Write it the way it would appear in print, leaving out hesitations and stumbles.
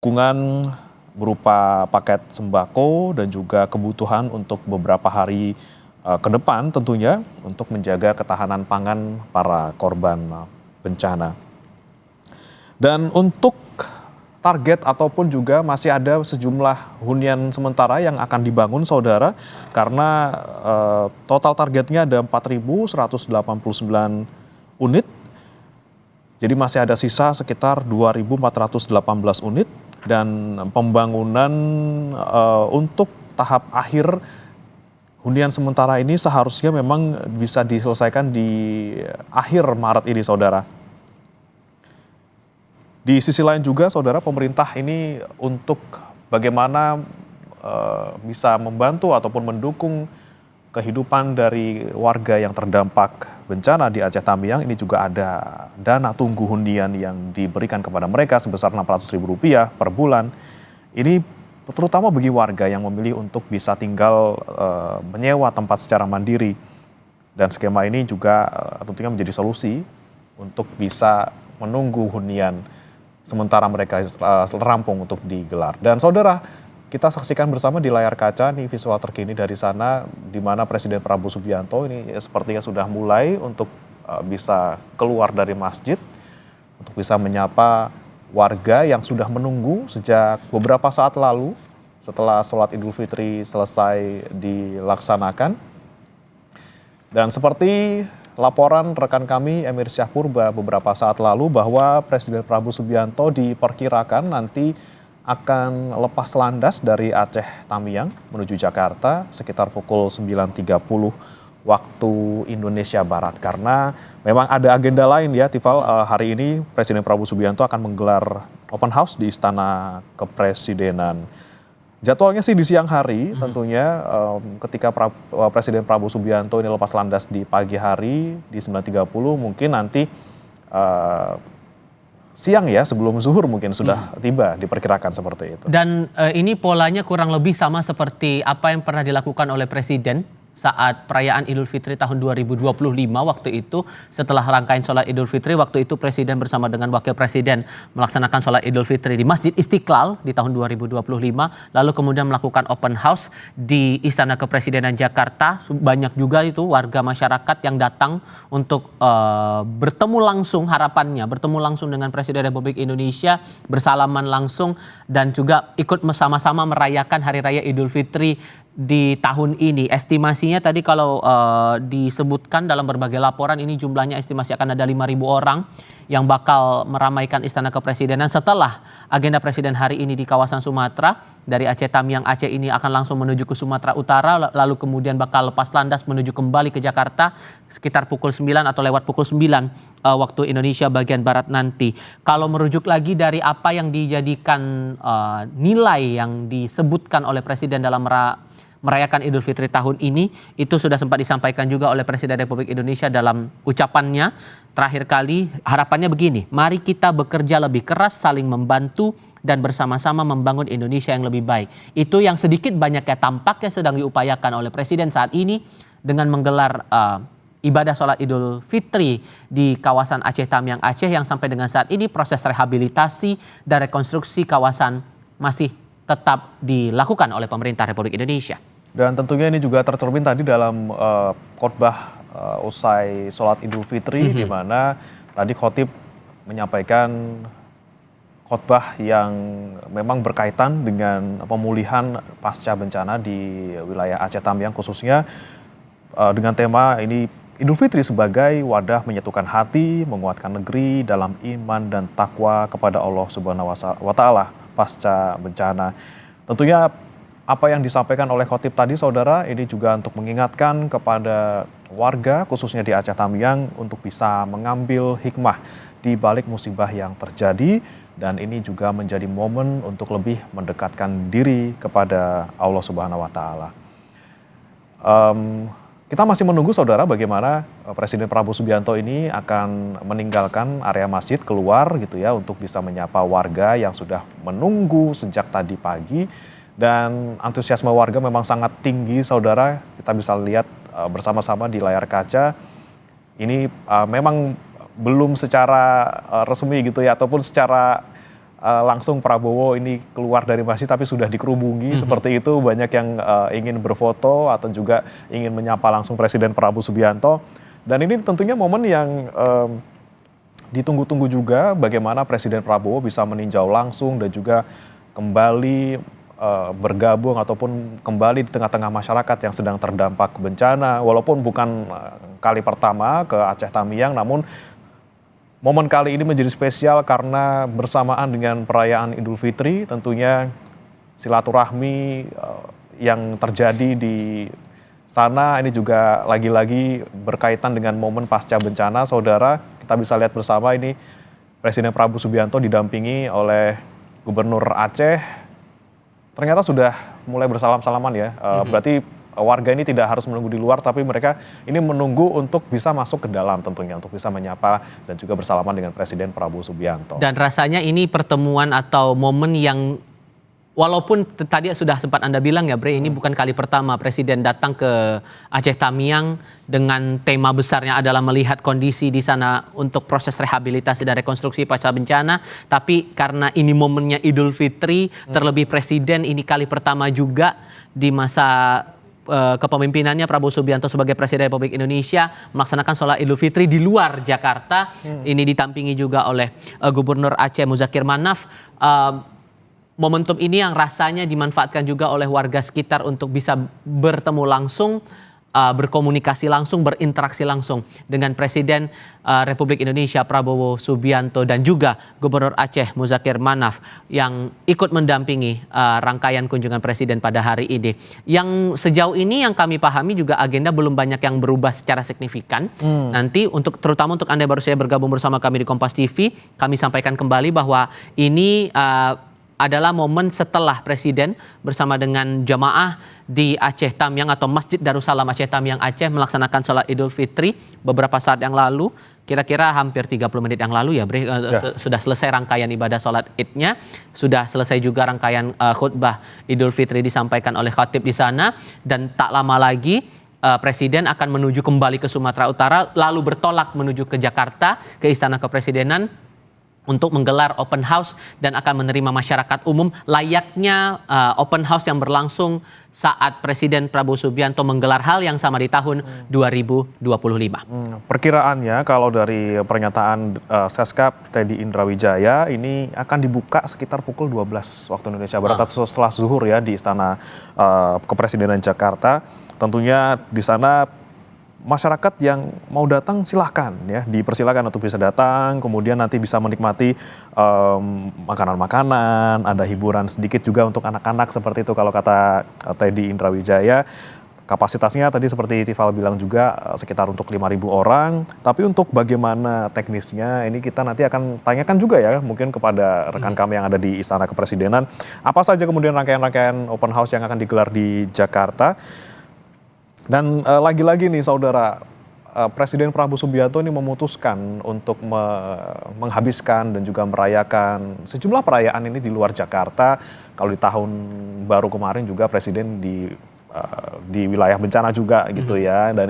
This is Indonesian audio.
dukungan berupa paket sembako dan juga kebutuhan untuk beberapa hari ke depan tentunya untuk menjaga ketahanan pangan para korban bencana. Dan untuk target ataupun juga masih ada sejumlah hunian sementara yang akan dibangun saudara, karena total targetnya ada 4.189 unit. Jadi masih ada sisa sekitar 2.418 unit dan pembangunan untuk tahap akhir hunian sementara ini seharusnya memang bisa diselesaikan di akhir Maret ini saudara. Di sisi lain juga saudara, pemerintah ini untuk bagaimana bisa membantu ataupun mendukung kehidupan dari warga yang terdampak bencana di Aceh Tamiang, ini juga ada dana tunggu hunian yang diberikan kepada mereka sebesar Rp600.000 per bulan. Ini terutama bagi warga yang memilih untuk bisa tinggal menyewa tempat secara mandiri. Dan skema ini juga tentunya menjadi solusi untuk bisa menunggu hunian sementara mereka rampung untuk digelar. Dan saudara, kita saksikan bersama di layar kaca nih visual terkini dari sana, di mana Presiden Prabowo Subianto ini sepertinya sudah mulai untuk bisa keluar dari masjid untuk bisa menyapa warga yang sudah menunggu sejak beberapa saat lalu setelah sholat Idul Fitri selesai dilaksanakan. Dan seperti laporan rekan kami Emir Syahpurba beberapa saat lalu bahwa Presiden Prabowo Subianto diperkirakan nanti akan lepas landas dari Aceh Tamiang menuju Jakarta sekitar pukul 9.30 waktu Indonesia Barat. Karena memang ada agenda lain ya Tifal, hari ini Presiden Prabowo Subianto akan menggelar open house di Istana Kepresidenan. Jadwalnya sih di siang hari tentunya, ketika Presiden Prabowo Subianto ini lepas landas di pagi hari di 9.30 mungkin nanti siang ya, sebelum zuhur mungkin sudah tiba, diperkirakan seperti itu. Dan ini polanya kurang lebih sama seperti apa yang pernah dilakukan oleh Presiden saat perayaan Idul Fitri tahun 2025 waktu itu. Setelah rangkaian sholat Idul Fitri, waktu itu Presiden bersama dengan Wakil Presiden melaksanakan sholat Idul Fitri di Masjid Istiqlal di tahun 2025. Lalu kemudian melakukan open house di Istana Kepresidenan Jakarta. Banyak juga itu warga masyarakat yang datang untuk bertemu langsung, harapannya bertemu langsung dengan Presiden Republik Indonesia, bersalaman langsung dan juga ikut sama-sama merayakan Hari Raya Idul Fitri di tahun ini. Estimasinya tadi kalau disebutkan dalam berbagai laporan, ini jumlahnya estimasi akan ada 5.000 orang yang bakal meramaikan Istana Kepresidenan setelah agenda Presiden hari ini di kawasan Sumatera. Dari Aceh Tamiang Aceh ini akan langsung menuju ke Sumatera Utara, lalu kemudian bakal lepas landas menuju kembali ke Jakarta sekitar pukul 9 atau lewat pukul 9 waktu Indonesia bagian Barat nanti. Kalau merujuk lagi dari apa yang dijadikan nilai yang disebutkan oleh Presiden dalam merayakan Idul Fitri tahun ini, itu sudah sempat disampaikan juga oleh Presiden Republik Indonesia dalam ucapannya terakhir kali. Harapannya begini, mari kita bekerja lebih keras, saling membantu dan bersama-sama membangun Indonesia yang lebih baik. Itu yang sedikit banyaknya tampaknya sedang diupayakan oleh Presiden saat ini dengan menggelar ibadah sholat Idul Fitri di kawasan Aceh Tamiang Aceh, yang sampai dengan saat ini proses rehabilitasi dan rekonstruksi kawasan masih tetap dilakukan oleh pemerintah Republik Indonesia. Dan tentunya ini juga tercermin tadi dalam khotbah usai sholat Idul Fitri, di mana tadi khotib menyampaikan khotbah yang memang berkaitan dengan pemulihan pasca bencana di wilayah Aceh Tamiang, khususnya dengan tema ini Idul Fitri sebagai wadah menyatukan hati, menguatkan negeri dalam iman dan takwa kepada Allah Subhanahu wa Ta'ala pasca bencana. Tentunya apa yang disampaikan oleh khotib tadi saudara, ini juga untuk mengingatkan kepada warga khususnya di Aceh Tamiang untuk bisa mengambil hikmah di balik musibah yang terjadi, dan ini juga menjadi momen untuk lebih mendekatkan diri kepada Allah Subhanahu wa Ta'ala. Kita masih menunggu saudara bagaimana Presiden Prabowo Subianto ini akan meninggalkan area masjid, keluar gitu ya, untuk bisa menyapa warga yang sudah menunggu sejak tadi pagi. Dan antusiasme warga memang sangat tinggi saudara, kita bisa lihat bersama-sama di layar kaca. Ini memang belum secara resmi gitu ya, ataupun secara langsung Prabowo ini keluar dari masjid tapi sudah dikerubungi seperti itu, banyak yang ingin berfoto atau juga ingin menyapa langsung Presiden Prabowo Subianto. Dan ini tentunya momen yang ditunggu-tunggu juga, bagaimana Presiden Prabowo bisa meninjau langsung dan juga kembali bergabung ataupun kembali di tengah-tengah masyarakat yang sedang terdampak bencana, walaupun bukan kali pertama ke Aceh Tamiang, namun momen kali ini menjadi spesial karena bersamaan dengan perayaan Idul Fitri, tentunya silaturahmi yang terjadi di sana ini juga lagi-lagi berkaitan dengan momen pasca bencana. Saudara, kita bisa lihat bersama ini Presiden Prabowo Subianto didampingi oleh Gubernur Aceh. Ternyata sudah mulai bersalam-salaman ya. Berarti warga ini tidak harus menunggu di luar, tapi mereka ini menunggu untuk bisa masuk ke dalam tentunya, untuk bisa menyapa dan juga bersalaman dengan Presiden Prabowo Subianto. Dan rasanya ini pertemuan atau momen yang walaupun tadi sudah sempat Anda bilang ya Bre, ini bukan kali pertama Presiden datang ke Aceh Tamiang dengan tema besarnya adalah melihat kondisi di sana untuk proses rehabilitasi dan rekonstruksi pasca bencana. Tapi karena ini momennya Idul Fitri, terlebih Presiden ini kali pertama juga di masa kepemimpinannya Prabowo Subianto sebagai Presiden Republik Indonesia melaksanakan sholat Idul Fitri di luar Jakarta. Ini ditampingi juga oleh Gubernur Aceh Muzakir Manaf. Momentum ini yang rasanya dimanfaatkan juga oleh warga sekitar untuk bisa bertemu langsung, berkomunikasi langsung, berinteraksi langsung dengan Presiden Republik Indonesia Prabowo Subianto dan juga Gubernur Aceh Muzakir Manaf yang ikut mendampingi rangkaian kunjungan Presiden pada hari ini. Yang sejauh ini yang kami pahami juga agenda belum banyak yang berubah secara signifikan. Nanti terutama untuk Anda baru saja bergabung bersama kami di Kompas TV, kami sampaikan kembali bahwa ini adalah momen setelah Presiden bersama dengan jamaah di Aceh Tamiang atau Masjid Darussalam Aceh Tamiang Aceh melaksanakan sholat Idul Fitri beberapa saat yang lalu, kira-kira hampir 30 menit yang lalu ya Bre, sudah selesai rangkaian ibadah sholat Idnya, sudah selesai juga rangkaian khutbah Idul Fitri disampaikan oleh khatib di sana, dan tak lama lagi Presiden akan menuju kembali ke Sumatera Utara lalu bertolak menuju ke Jakarta ke Istana Kepresidenan untuk menggelar open house dan akan menerima masyarakat umum layaknya open house yang berlangsung saat Presiden Prabowo Subianto menggelar hal yang sama di tahun 2025. Perkiraannya kalau dari pernyataan Seskap Teddy Indrawijaya ini akan dibuka sekitar pukul 12 waktu Indonesia Barat atau setelah zuhur ya di Istana Kepresidenan Jakarta. Tentunya di sana masyarakat yang mau datang silahkan ya, dipersilakan untuk bisa datang, kemudian nanti bisa menikmati makanan-makanan, ada hiburan sedikit juga untuk anak-anak seperti itu kalau kata Teddy Indrawijaya. Kapasitasnya tadi seperti Tifal bilang juga sekitar untuk 5.000 orang, tapi untuk bagaimana teknisnya ini kita nanti akan tanyakan juga ya mungkin kepada rekan kami yang ada di Istana Kepresidenan. Apa saja kemudian rangkaian-rangkaian open house yang akan digelar di Jakarta. Dan lagi-lagi nih saudara, Presiden Prabowo Subianto ini memutuskan untuk menghabiskan dan juga merayakan sejumlah perayaan ini di luar Jakarta. Kalau di tahun baru kemarin juga Presiden di wilayah bencana juga gitu ya. Dan